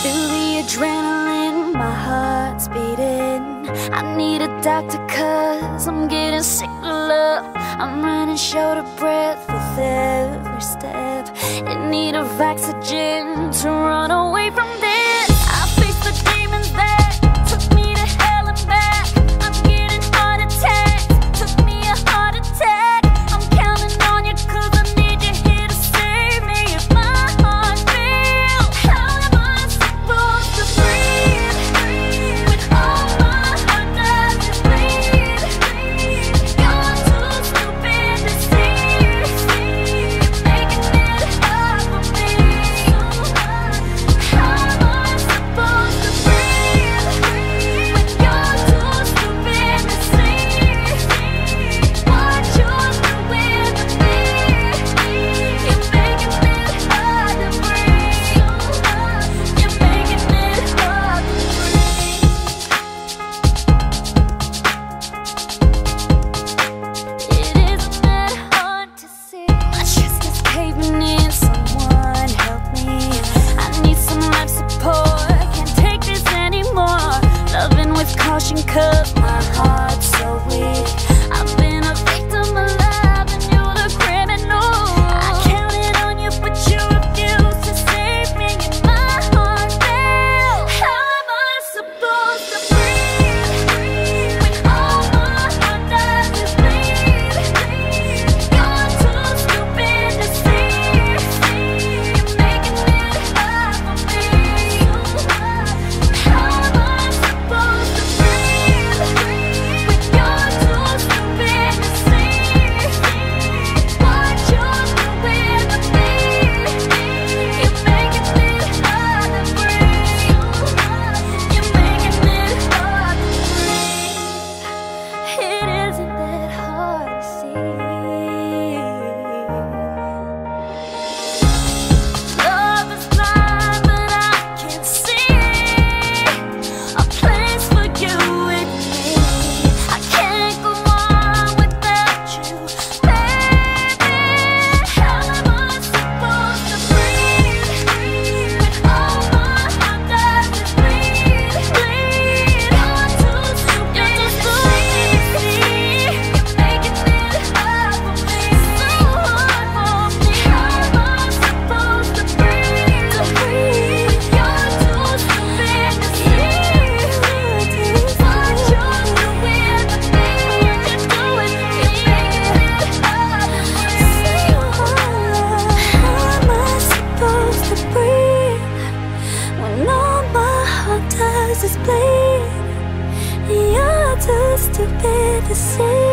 Feel the adrenaline, my heart's beating. I need a doctor cause I'm getting sick of love. I'm running shoulder breath with every step, in need of oxygen to run away from this. I face the demons that took me to hell and back. I'm getting heart attacks, took me a heart attack. I'm counting on you cause I need you here to save me. If my heart fails, how am I supposed to breathe when all my heart does is bleed? You're too stupid to see. You're making it hard for me. How am I supposed to breathe when you're too stupid to see what you're doing to me? You're making it hard to breathe. You're making it hard to breathe. It isn't that hard to see. My chest is caving in. Someone help me. I need some life support. Can't take this anymore. Loving with caution, cause my heart's so weak. I've been a victim of love and you're the criminal. I counted on you but you refused to save me, and my heart failed. How am I supposed to breathe when all my heart does is bleed? You're too stupid to see. You're making it hard for me. How am I supposed to breathe when you're too stupid to see what you're doing to me? You're making it hard to breathe. You're making it hard to breathe. It isn't that hard to see. Love is blind, but I can see a place for you and me. I can't go on without you, baby. How am I supposed to breathe when all my heart does is bleed? You're too stupid to see. You're making it hard for me, so hard for me. How am I supposed to breathe when you're too stupid to see what you're doing to me? You're doing to me. How am I supposed to breathe when all my heart does is bleed? You're too stupid to see.